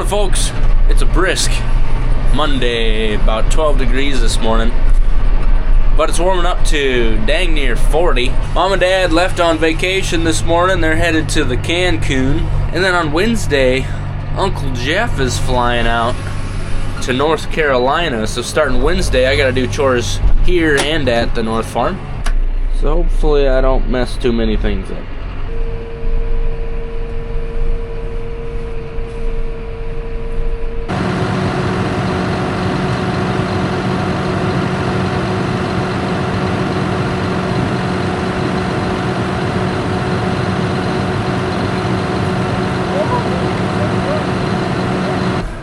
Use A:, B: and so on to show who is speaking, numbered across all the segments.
A: folks, it's a brisk Monday, about 12 degrees this morning, but it's warming up to dang near 40. Mom and Dad left on vacation this morning. They're headed to the Cancun, and then on Wednesday Uncle Jeff is flying out to North Carolina, so starting Wednesday I gotta do chores here and at the North Farm, so hopefully I don't mess too many things up.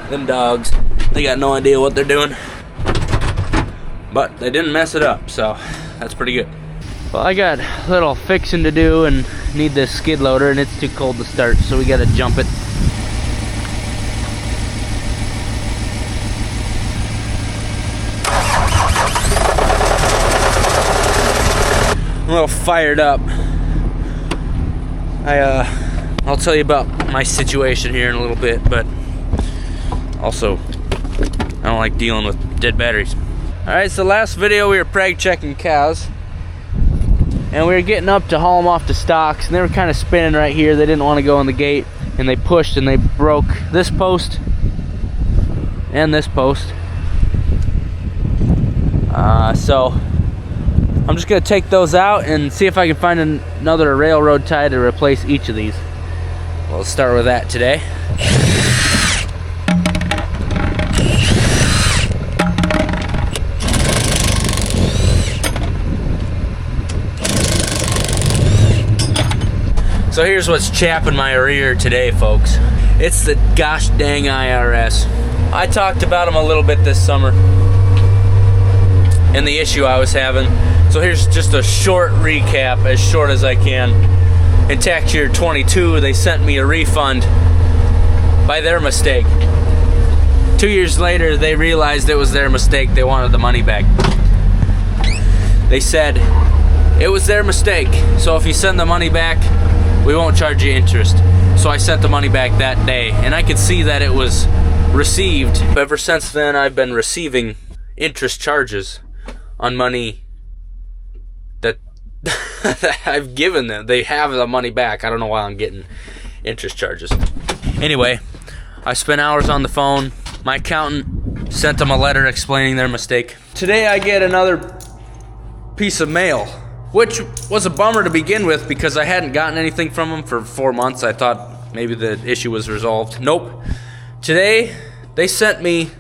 A: Them dogs, they got no idea what they're doing, but they didn't mess it up, so that's pretty good. Well, I got a little fixing to do and need this skid loader, and it's too cold to start, so we gotta jump it. I'm a little fired up. I'll tell you about my situation here in a little bit, but also, I don't like dealing with dead batteries. Alright, so last video we were preg checking cows, and we were getting up to haul them off to stocks, and they were kind of spinning right here. They didn't want to go in the gate, and they pushed and they broke this post and this post. So I'm just going to take those out and see if I can find another railroad tie to replace each of these. We'll start with that today. So here's what's chapping my rear today, folks. It's the gosh dang IRS. I talked about them a little bit this summer and the issue I was having. So here's just a short recap, as short as I can. In tax year 22, they sent me a refund by their mistake. 2 years later, they realized it was their mistake. They wanted the money back. They said it was their mistake, so if you send the money back, we won't charge you interest. So I sent the money back that day, and I could see that it was received. Ever since then, I've been receiving interest charges on money that I've given them. They have the money back. I don't know why I'm getting interest charges. Anyway, I spent hours on the phone. My accountant sent them a letter explaining their mistake. Today I get another piece of mail, which was a bummer to begin with because I hadn't gotten anything from them for 4 months. I thought maybe the issue was resolved. Nope. Today, they sent me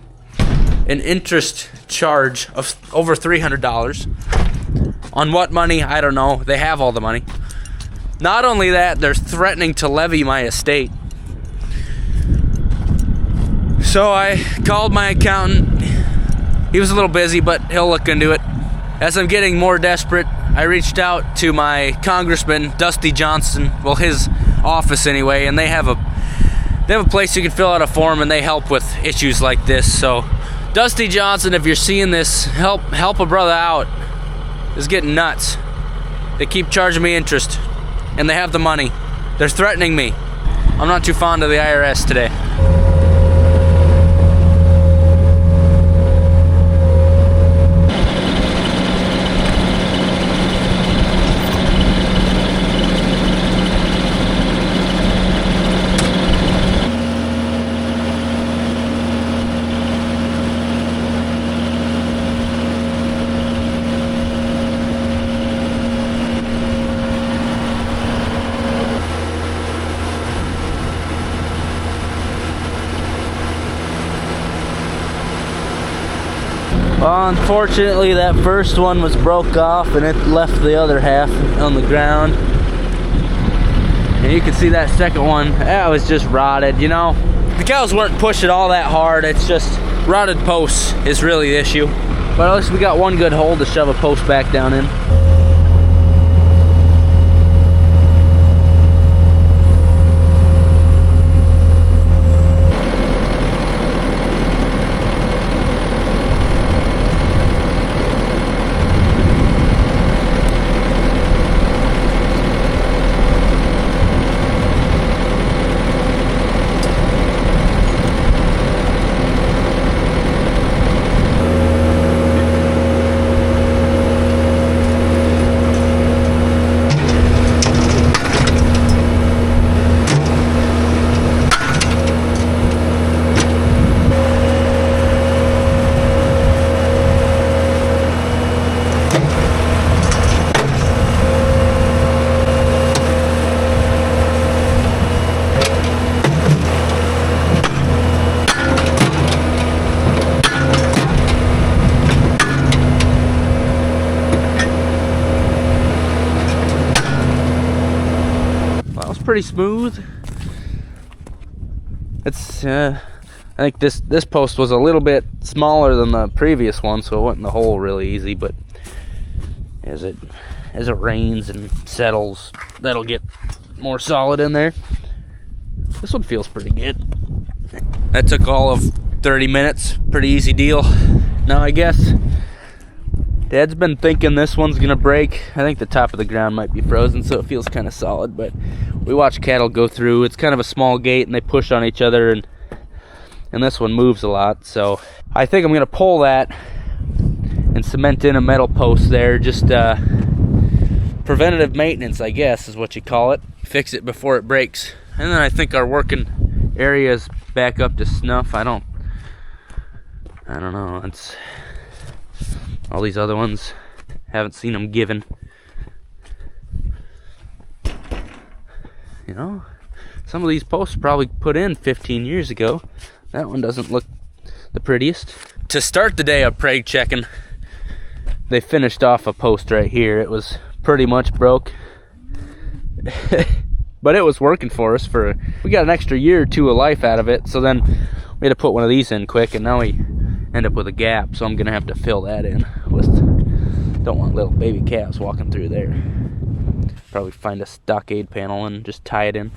A: an interest charge of over $300. On what money? I don't know. They have all the money. Not only that, they're threatening to levy my estate. So I called my accountant. He was a little busy, but he'll look into it. As I'm getting more desperate, I reached out to my congressman, Dusty Johnson, well, his office anyway, and they have a place you can fill out a form, and they help with issues like this. So, Dusty Johnson, if you're seeing this, help a brother out. It's getting nuts. They keep charging me interest, and they have the money. They're threatening me. I'm not too fond of the IRS today. Well, unfortunately, that first one was broke off and it left the other half on the ground. And you can see that second one, that was just rotted, you know. The cows weren't pushing all that hard, it's just rotted posts is really the issue. But at least we got one good hole to shove a post back down in. pretty smooth. It's I think this post was a little bit smaller than the previous one, so it went in the hole really easy, but as it rains and settles, that'll get more solid in there. This one feels pretty good. That took all of 30 minutes. Pretty easy deal. Now I guess Dad's been thinking this one's gonna break. I think the top of the ground might be frozen, so it feels kind of solid, but we watch cattle go through. It's kind of a small gate and they push on each other, and this one moves a lot, so I think I'm gonna pull that and cement in a metal post there. Just preventative maintenance, I guess is what you call it. Fix it before it breaks. And then I think our working area is back up to snuff. I don't know. It's all these other ones, haven't seen them given. You know, some of these posts probably put in 15 years ago. That one doesn't look the prettiest. To start the day of preg checking, they finished off a post right here. It was pretty much broke. But it was working for us we got an extra year or two of life out of it. So then we had to put one of these in quick, and now we end up with a gap. So I'm gonna have to fill that in with, don't want little baby calves walking through there. Probably find a stockade panel and just tie it in.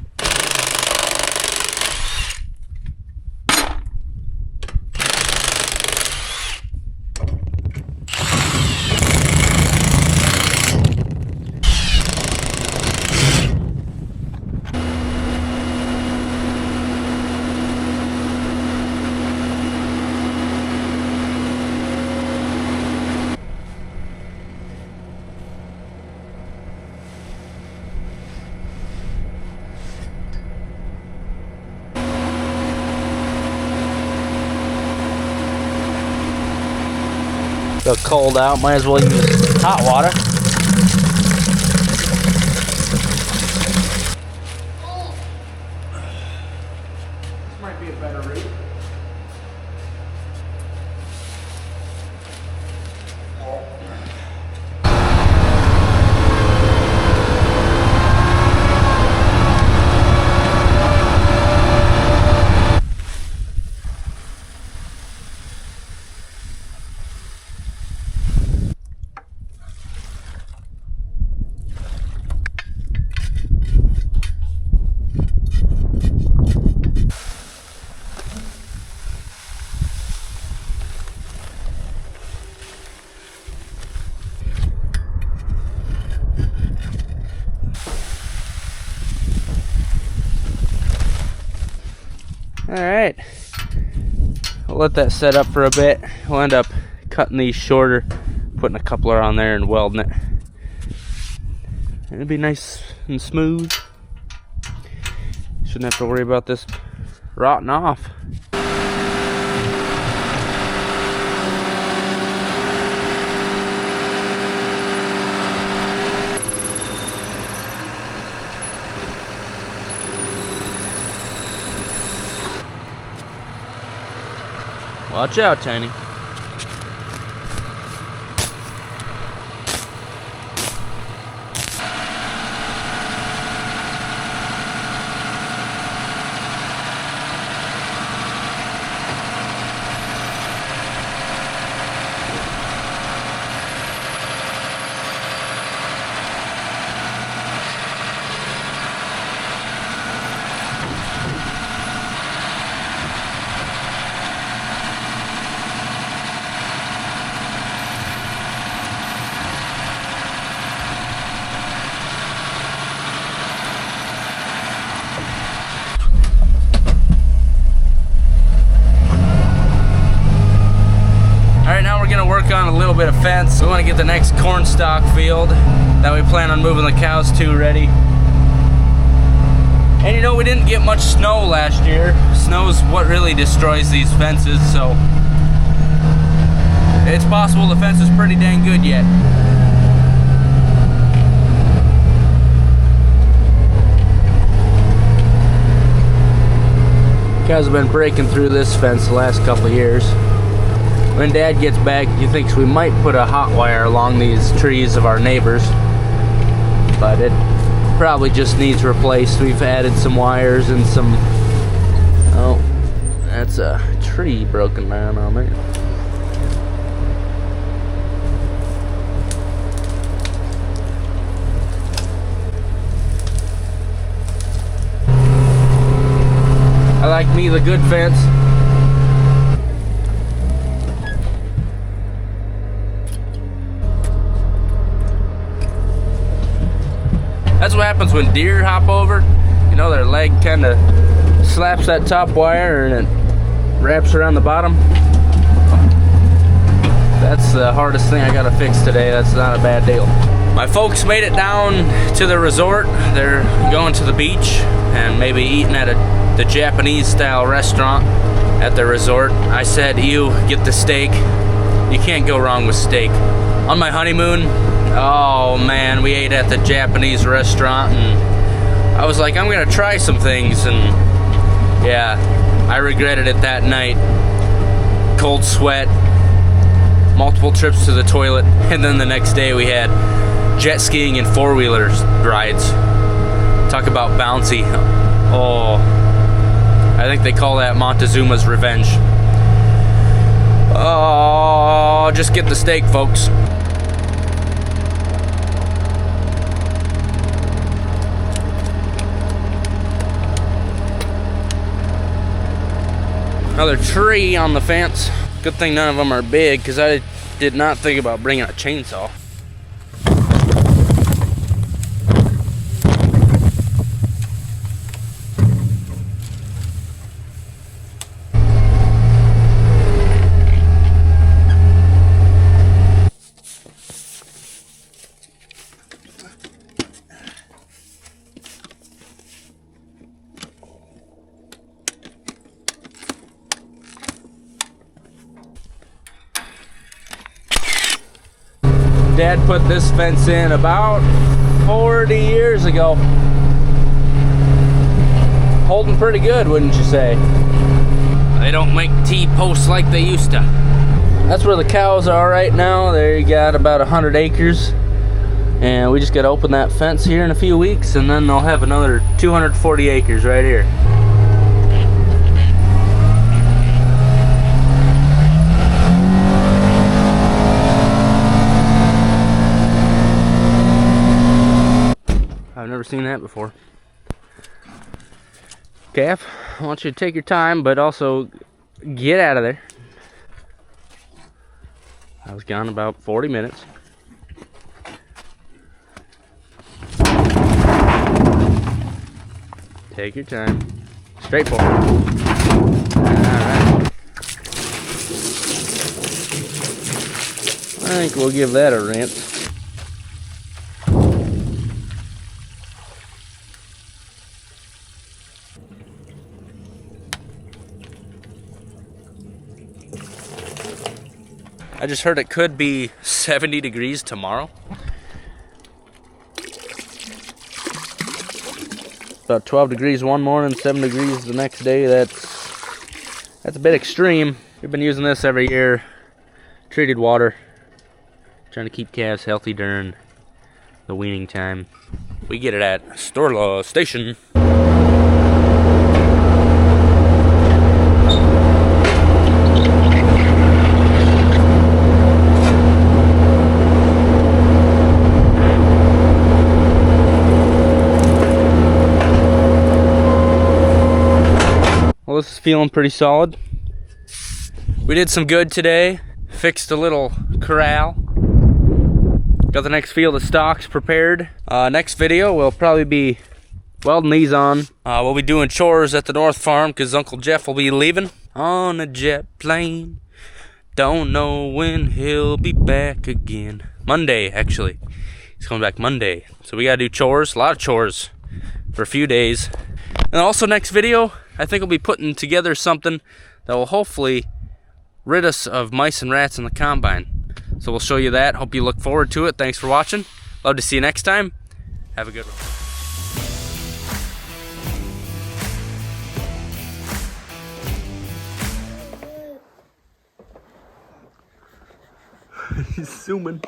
A: So cold out, might as well use hot water. This might be a better route. Alright, we'll let that set up for a bit. We'll end up cutting these shorter, putting a coupler on there and welding it. It'll be nice and smooth. Shouldn't have to worry about this rotting off. Watch out, Tiny. On a little bit of fence. We want to get the next corn stalk field that we plan on moving the cows to ready. And you know, we didn't get much snow last year. Snow's what really destroys these fences, so it's possible the fence is pretty dang good yet. Cows have been breaking through this fence the last couple of years. When Dad gets back, he thinks we might put a hot wire along these trees of our neighbors, but probably just needs replaced. We've added some wires and some... Oh, that's a tree broken down on there. I like me the good fence. That's what happens when deer hop over. You know, their leg kind of slaps that top wire and it wraps around the bottom. That's the hardest thing I gotta fix today. That's not a bad deal. My folks made it down to the resort. They're going to the beach and maybe eating at the Japanese style restaurant at the resort. I said, you get the steak. You can't go wrong with steak. On my honeymoon, oh man, we ate at the Japanese restaurant and I was like, I'm gonna try some things, and yeah, I regretted it that night. Cold sweat, multiple trips to the toilet, and then the next day we had jet skiing and four-wheelers rides. Talk about bouncy. Oh, I think they call that Montezuma's Revenge. Oh, just get the steak, folks. Another tree on the fence. Good thing none of them are big, because I did not think about bringing a chainsaw. Dad put this fence in about 40 years ago. Holding pretty good, wouldn't you say? They don't make T-posts like they used to. That's where the cows are right now. They got about 100 acres. And we just got to open that fence here in a few weeks, and then they'll have another 240 acres right here. I've never seen that before. Calf, I want you to take your time, but also get out of there. I was gone about 40 minutes. Take your time. Straightforward. Alright. I think we'll give that a rinse. I just heard it could be 70 degrees tomorrow. About 12 degrees one morning, 7 degrees the next day. That's a bit extreme. We've been using this every year. Treated water. Trying to keep calves healthy during the weaning time. We get it at Storla Station. This is feeling pretty solid. We did some good today. Fixed a little corral. Got the next field of stocks prepared. Next video we'll probably be welding these on. We'll be doing chores at the North Farm because Uncle Jeff will be leaving on a jet plane. Don't know when he'll be back again. Monday, actually. He's coming back Monday. So we gotta do chores, a lot of chores for a few days. And also next video, I think we'll be putting together something that will hopefully rid us of mice and rats in the combine. So we'll show you that. Hope you look forward to it. Thanks for watching. Love to see you next time. Have a good one. He's zooming.